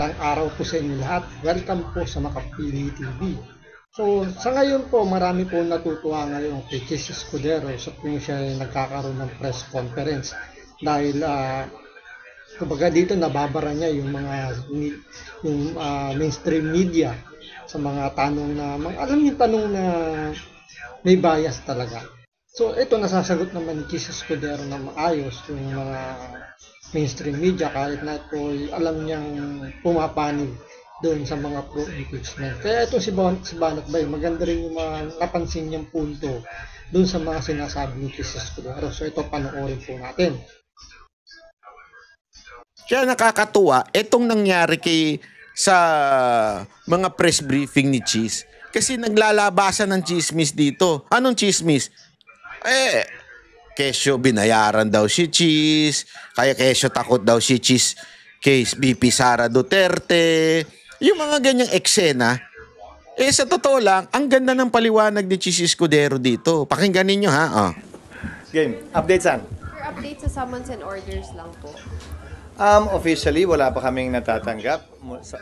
magandang araw po sa inyo lahat. Welcome po sa Makapili TV. So, sa ngayon po, marami po natutuwa ngayon kay Chis Escudero sa tuwing siya ay nagkakaroon ng press conference. Dahil, kumbaga dito nababara niya yung mainstream media sa mga tanong na, alam niyo tanong na may bias talaga. So, ito nasasagot naman ni Chis Escudero na maayos yung mga mainstream media kahit na ito alam niyang pumapanig doon sa mga pro-impeachment. Kaya ito si Banat Bay, maganda rin yung mga napansin niyang punto doon sa mga sinasabi ni Chis Escudero. So ito panoorin po natin. Kaya nakakatuwa itong nangyari sa mga press briefing ni Chis. Kasi naglalabasan ng chismis dito. Anong chismis? Kesyo binayaran daw si Chis, kaya kesyo takot daw si Chis kay VP Sara Duterte. Yung mga ganyang eksena, sa totoo lang, ang ganda ng paliwanag ni Chis Escudero dito. Pakinggan ninyo ha. Game. Update saan? Update sa summons and orders lang po. Officially, wala pa kaming natatanggap.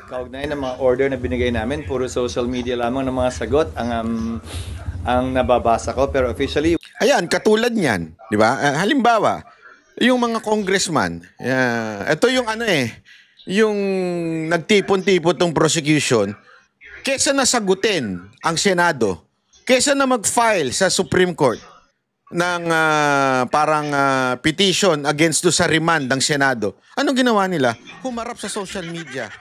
Kaugnay ng mga order na binigay namin, puro social media lamang ng mga sagot ang nababasa ko. Pero officially... Ayan, katulad niyan, di ba? Halimbawa, yung mga congressman, ito yung yung nagtipon-tipon tong prosecution, kesa nasagutin ang Senado, kesa na mag-file sa Supreme Court ng petition against do sa remand ng Senado. Anong ginawa nila? Humarap sa social media.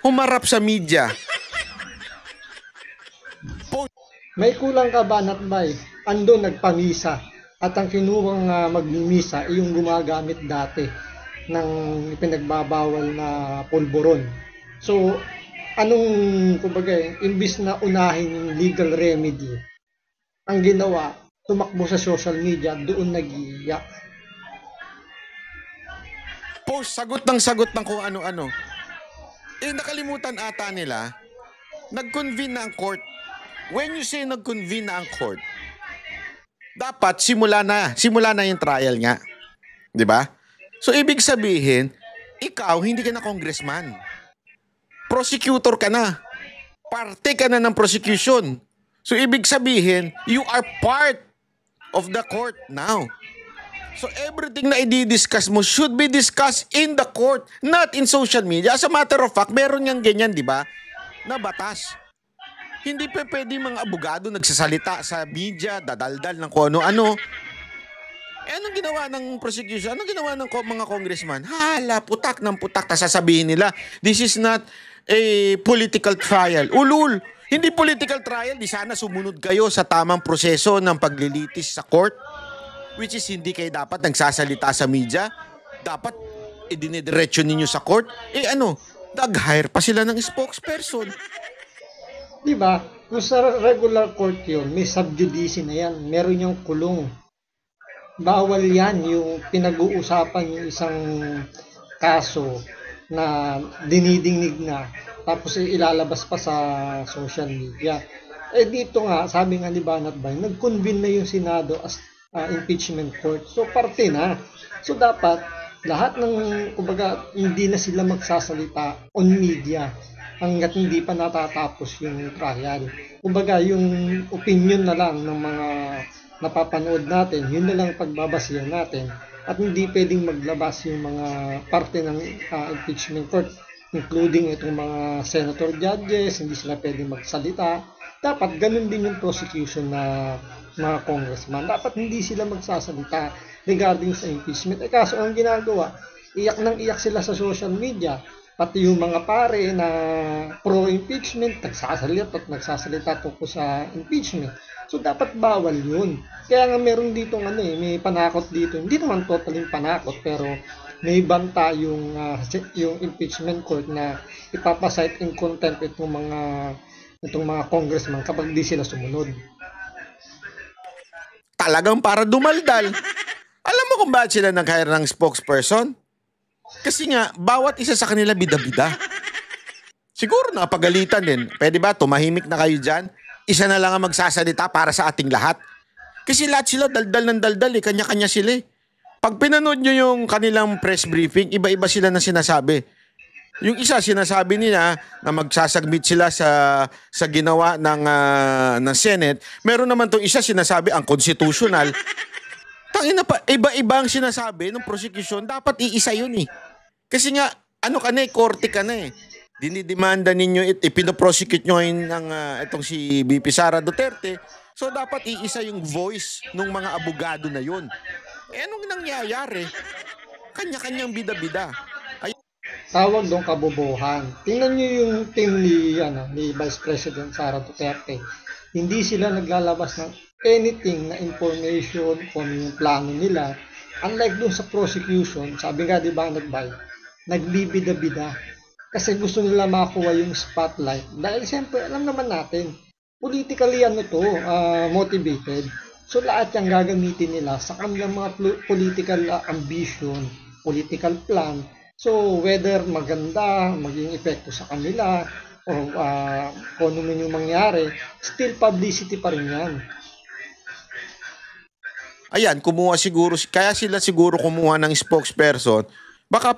Humarap sa media. May kulang ka ba, Natbay? Ando nagpamisa at ang kinuwang magmimisa ay yung gumagamit dati ng pinagbabawal na pulburon. So, imbis na unahin yung legal remedy, ang ginawa, tumakbo sa social media, doon nag-iiyak. Sagot ng kung ano-ano. Nakalimutan ata nila, nag-convene na ang court. When you say nag-convene na ang court, dapat simula na yung trial nga. 'Di ba? So ibig sabihin, ikaw hindi ka na congressman. Prosecutor ka na. Parte ka na ng prosecution. So ibig sabihin, you are part of the court now. So everything na i-discuss mo should be discussed in the court, not in social media. As a matter of fact, meron yang ganyan, 'di ba? Na batas. Hindi pa pwede mga abogado nagsasalita sa media, dadaldal ng kung ano-ano. Anong ginawa ng prosecution? Anong ginawa ng mga congressman? Hala, putak ng putak. Tas sasabihin nila, this is not a political trial. Ulul, hindi political trial. Di sana sumunod kayo sa tamang proseso ng paglilitis sa court, which is hindi kayo dapat nagsasalita sa media. Dapat idinidiretso ninyo sa court. Nag-hire pa sila ng spokesperson. Diba? Kung sa regular court yun, may subjudice na yan. Meron yung kulong. Bawal yan yung pinag-uusapan yung isang kaso na dinidingnig na tapos ilalabas pa sa social media. Dito nga, sabi nga ni Banat Bay, nag-convene na yung Senado as impeachment court. So, parte na. So, dapat lahat ng, hindi na sila magsasalita on media hanggat hindi pa natatapos yung trial. Yung opinion na lang ng mga napapanood natin, yun na lang pagbabasihan natin. At hindi pwedeng maglabas yung mga parte ng impeachment court, including itong mga senator judges, hindi sila pwedeng magsalita. Dapat ganun din yung prosecution na mga congressman. Dapat hindi sila magsasalita regarding sa impeachment. Kaso ang ginagawa, iyak sila sa social media. Pati yung mga pare na pro-impeachment, nagsasalita tungkol sa impeachment. So, dapat bawal yun. Kaya nga meron dito may panakot dito. Hindi naman totally panakot, pero may banta yung impeachment court na ipapasight in contempt itong mga congressman kapag di sila sumunod. Talagang para dumaldal. Alam mo kung bakit sila nag-hire ng spokesperson? Kasi nga, bawat isa sa kanila bida-bida. Siguro napagalitan din. Pwede ba, tumahimik na kayo dyan? Isa na lang ang magsasalita para sa ating lahat. Kasi lahat sila daldal ng daldal kanya-kanya sila Pag pinanood nyo yung kanilang press briefing, iba-iba sila na sinasabi. Yung isa sinasabi nila na magsasubmit sila sa ginawa ng Senate. Meron naman tong isa sinasabi ang constitutional. Tangina pa, iba-iba ang sinasabi ng prosecution, dapat iisa yun eh. Kasi nga, ano ka na eh, korte ka na eh. Dinidemanda ninyo, ipinoprosecute nyo ng itong si VP Sara Duterte. So dapat iisa yung voice ng mga abogado na yun. Eh anong nangyayari? Kanya-kanyang bida-bida. Tawag doon kabobohan. Tingnan niyo yung team ni Vice President Sara Duterte. Hindi sila naglalabas ng anything na information kung yung plano nila. Unlike doon sa prosecution, sabi nga di ba nagbibida-bida. Kasi gusto nila makuha yung spotlight. Dahil siyempre, alam naman natin, politically motivated. So lahat yung gagamitin nila sa kanilang mga political ambition, political plan. So whether maganda, maging epekto sa kanila, o kung ano man yung mangyari, still publicity pa rin yan. Ayan, kumuha siguro, kaya sila siguro kumuha ng spokesperson. Baka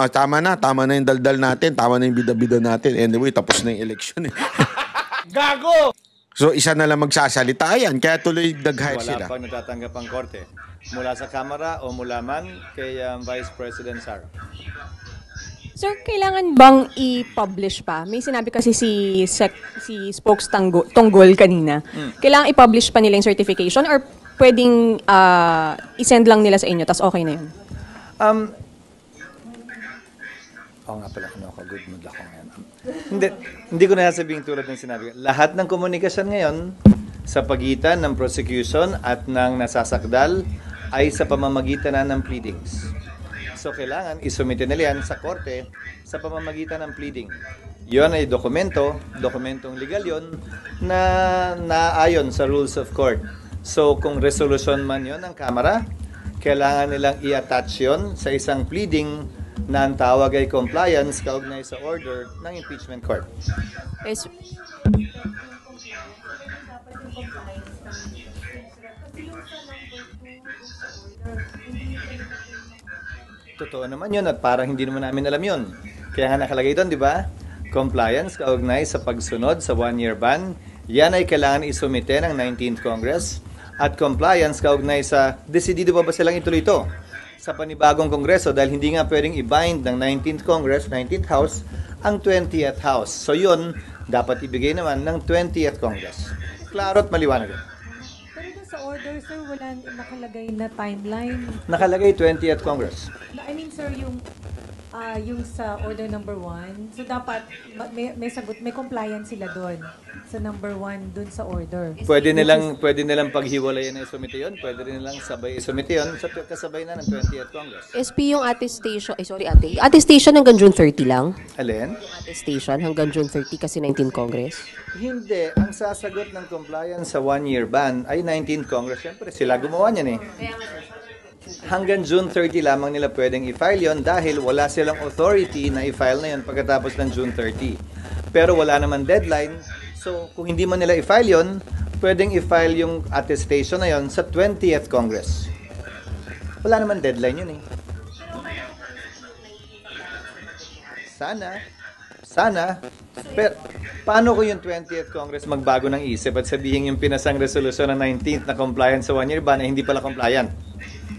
tama na yung daldal natin, tama na yung bida-bida natin. Anyway, tapos na yung election eh. Gago! So isa na lang magsasalita. Ayan, kaya tuloy nag-hire sila. Wala pang natatanggap ang korte. Mula sa Kamara o mula man kay Vice President Sara. Sir, kailangan bang i-publish pa? May sinabi kasi si Spokes Tonggol kanina. Kailangan i-publish pa nila yung certification or pwedeng i-send lang nila sa inyo tas okay na yun? Nga pala, good mood ako ngayon. Hindi ko na sabihin tulad ng sinabi. Lahat ng komunikasyon ngayon sa pagitan ng prosecution at ng nasasakdal ay sa pamamagitan na ng pleadings. So, kailangan isumite nila yan sa korte sa pamamagitan ng pleading. Yon ay dokumentong legal yon na naayon sa rules of court. So, kung resolution man yon ng Kamara, kailangan nilang i-attach yon sa isang pleading na ang tawag ay compliance kaugnay sa order ng impeachment court. Yes. Totoo naman yun at parang hindi naman namin alam yun. Kaya nga nakalagay doon, di ba? Compliance kaugnay sa pagsunod sa 1-year ban. Yan ay kailangan isumite ng 19th Congress. At compliance kaugnay sa desidido ba silang ituloy ito sa panibagong Kongreso dahil hindi nga pwedeng i-bind ng 19th Congress, 19th House, ang 20th House. So yun, dapat ibigay naman ng 20th Congress. Klaro at maliwanag. Pero sa order, sir, wala nakalagay na timeline. Nakalagay 20th Congress. I mean, sir, yung sa order number 1, so dapat may sagot, may compliance sila doon sa number 1 doon sa order. Pwede nilang paghiwalayan na isumite yun. Pwede rin nilang sabay isumite yun sa kasabay na ng 20th Congress. SP yung attestation, ate. Attestation hanggang June 30 lang? Alin? Attestation hanggang June 30 kasi 19 Congress? Hindi. Ang sasagot ng compliance sa 1-year ban ay 19th Congress. Siyempre, sila gumawa niyan eh. Hanggang June 30 lamang nila pwedeng i-file yon dahil wala silang authority na i-file na yon pagkatapos ng June 30. Pero wala naman deadline. So, kung hindi man nila i-file yon, pwedeng i-file yung attestation na yon sa 20th Congress. Wala naman deadline yun eh. Sana. Pero, paano kung yung 20th Congress magbago ng isip at sabihin yung pinasang resolusyon ng 19th na compliance sa 1-year ban ay hindi pala compliant?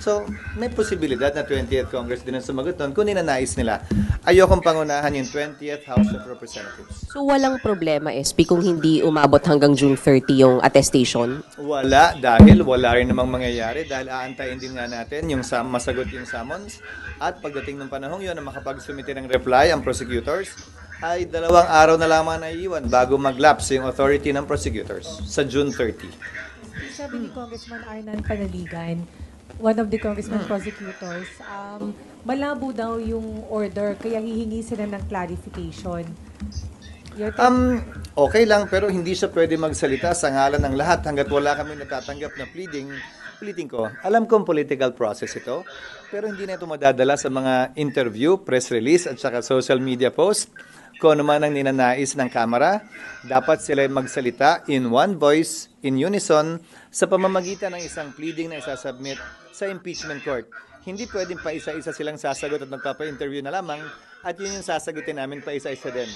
So, may posibilidad na 20th Congress din ang sumagot doon kung ninanais nila. Ayokong pangunahan yung 20th House of Representatives. So, walang problema, SP, kung hindi umabot hanggang June 30 yung attestation? Wala, dahil wala rin namang mangyayari dahil aantayin din nga natin yung masagot yung summons at pagdating ng panahong yun na makapagsumite ng reply ang prosecutors ay 2 araw na lamang naiiwan bago mag-lapse yung authority ng prosecutors sa June 30. Sabi ni Congressman Arnan Panaligan, one of the congressman prosecutors, malabo daw yung order, kaya hihingi sila ng clarification. Okay lang, pero hindi siya pwede magsalita sa ngalan ng lahat hanggat wala kami natatanggap na pleading ko. Alam kong political process ito, pero hindi na ito madadala sa mga interview, press release, at saka social media post. Kung ano man ang ninanais ng Kamara, dapat sila magsalita in one voice, in unison, sa pamamagitan ng isang pleading na isasubmit sa impeachment court. Hindi pwedeng pa isa-isa silang sasagot at magpapa-interview na lamang At yun yung sasagutin namin pa isa-isa din.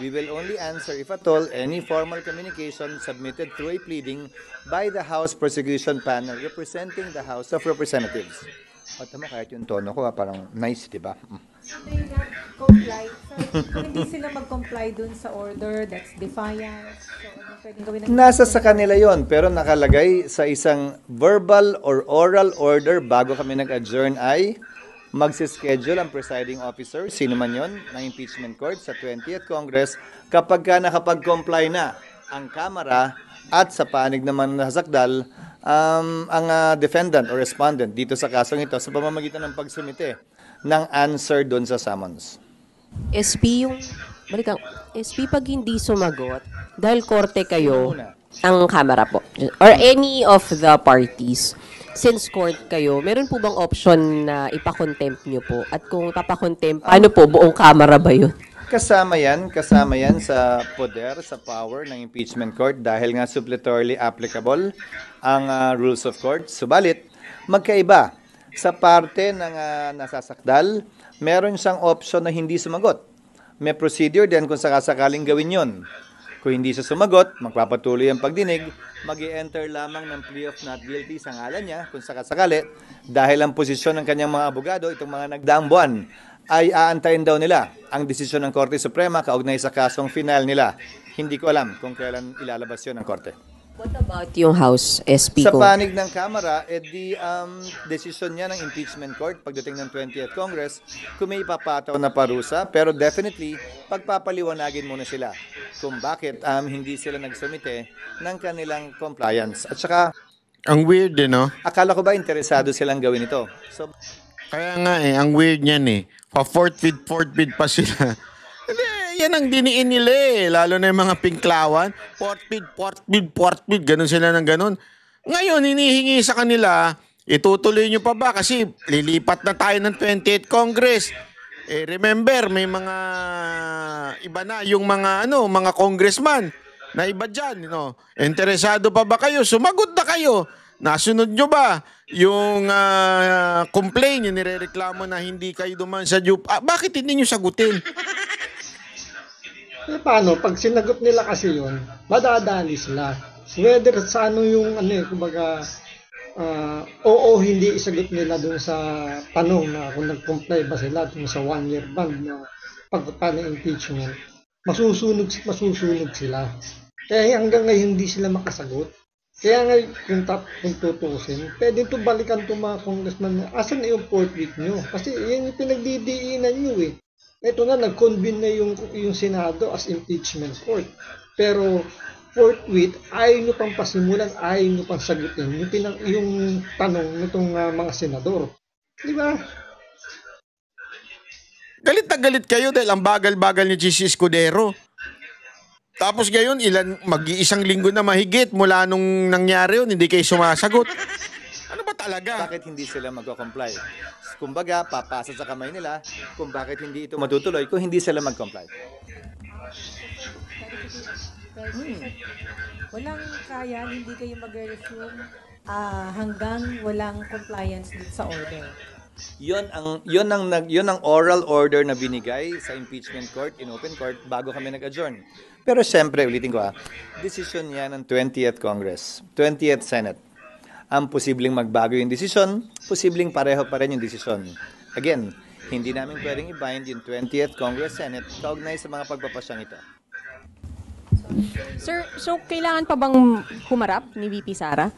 We will only answer, if at all, any formal communication submitted through a pleading by the House Prosecution Panel representing the House of Representatives. O tama, kahit yung tono ko, parang nice, di ba? They not comply. So, kung hindi sila mag-comply dun sa order, that's defiance. So, ano pwedeng gawin ng Nasa sa kanila yon, pero nakalagay sa isang verbal or oral order bago kami nag-adjourn ay magsischedule ang presiding officer, sino man yon, ng impeachment court sa 20th Congress kapag ka nakapag-comply na ang Kamara at sa panig naman na sakdal ang defendant or respondent dito sa kasong ito sa pamamagitan ng pagsumite ng answer doon sa summons. SP SP pag hindi sumagot, dahil korte kayo, ang Kamara po, or any of the parties, since court kayo, meron po bang option na ipakontempt nyo po? At kung ipapakontempt, paano po? Buong Kamara ba yun? Kasama yan sa poder, sa power ng impeachment court dahil nga suppletorily applicable ang rules of court. Subalit, magkaiba. Sa parte ng nasasakdal, meron siyang option na hindi sumagot. May procedure din kung sakasakaling gawin yon. Kung hindi siya sumagot, magpapatuloy ang pagdinig, mag-i-enter lamang ng plea of not guilty sa ngalan niya, kung sakasakali, dahil ang posisyon ng kanyang mga abogado, itong mga nagdaang buwan, ay aantayin daw nila ang desisyon ng Korte Suprema kaugnay sa kasong final nila. Hindi ko alam kung kailan ilalabas yun ng Korte. What about yung House SP Sa ko? panig ng Kamara, desisyon niya ng impeachment court pagdating ng 20th Congress kung may ipapataw na parusa, pero definitely pagpapaliwanagin muna sila kung bakit hindi sila nagsumite ng kanilang compliance. At saka, Ang weird no? akala ko ba interesado silang gawin ito? So, Kaya nga ang weird niyan Pa-fourth bid pa sila. Hindi, yan ang diniin nila Lalo na yung mga pinklawan. Fourth bid, ganun sila ng ganun. Ngayon, hinihingi sa kanila, itutuloy nyo pa ba? Kasi lilipat na tayo ng 28th Congress. Remember, may mga iba na yung mga congressman na iba dyan. Interesado pa ba kayo? Sumagot na kayo. Nasunod nyo ba yung complaint, yung nirereklamo na hindi kayo duman sa due? Bakit hindi nyo sagutin? Paano? Pag sinagot nila kasi yun, madadali sila. Whether sa yung kumbaga, oo, hindi isagot nila dun sa tanong na kung nag-comply ba sila dun sa 1-year ban na pagpapala ng impeachment, masusunog sila. Kaya hanggang ngayon hindi sila makasagot. Kaya nga kung tutusin, pwede ito balikan itong mga congressman. Asan na yung fourth week nyo? Kasi yan yung pinagdidiinan nyo Ito na, nag-convene na yung Senado as impeachment court. Pero fourth week, ayaw nyo pang pasimulan, ayaw nyo pang sagutin yung tanong nitong mga senador. Di ba? Galit na galit kayo dahil ang bagal-bagal ni Chis Escudero. Tapos ngayon, mag-iisang linggo na mahigit mula nung nangyari yun, hindi kayo sumasagot. Ano ba talaga? bakit hindi sila mag-comply? Kumbaga, papasa sa kamay nila kung bakit hindi ito matutuloy kung hindi sila mag-comply. Walang kaya, hindi kayo mag-resume hanggang walang compliance dito sa order. Yon ang oral order na binigay sa impeachment court in open court bago kami nag-adjourn. Pero siyempre, ulitin ko desisyon yan ng 20th Congress, 20th Senate. Ang posibleng magbago yung desisyon, posibleng pareho pa rin yung desisyon. Again, hindi namin pwedeng i-bind yung 20th Congress Senate kaugnay sa mga pagpapasyang ito. Sir, so kailangan pa bang humarap ni VP Sara?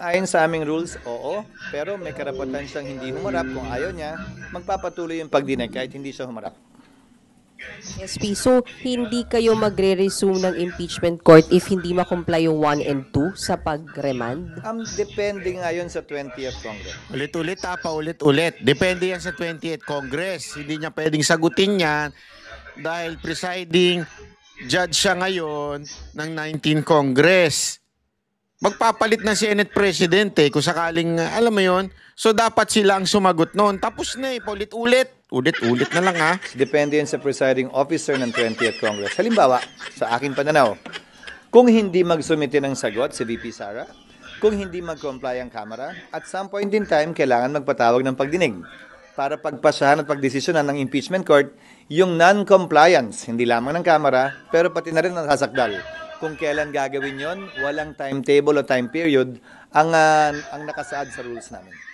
Ayon sa aming rules, oo. Pero may karapatan siyang hindi humarap. Kung ayaw niya, magpapatuloy yung pagdinay kahit hindi siya humarap. SP, so hindi kayo magre-resume ng impeachment court if hindi ma-comply yung 1 and 2 sa pag-remand? Depende nga yun sa 20th Congress. Ulit-ulit paulit-ulit. Depende yan sa 20th Congress. Hindi niya pwedeng sagutin yan dahil presiding judge siya ngayon ng 19th Congress. Magpapalit na Senate President kung sakaling, alam mo yon. So dapat sila ang sumagot noon. Tapos na paulit-ulit. Ulit-ulit na lang Depende yan sa presiding officer ng 20th Congress. Halimbawa, sa aking pananaw, kung hindi magsumite ng sagot si VP Sara, kung hindi mag-comply ang Kamara, at some point in time, kailangan magpatawag ng pagdinig. para pagpasahan at pagdesisyonan ng impeachment court yung non-compliance, hindi lamang ng Kamara, pero pati na rin ng sasakdal. Kung kailan gagawin yon, walang timetable o time period ang nakasaad sa rules namin.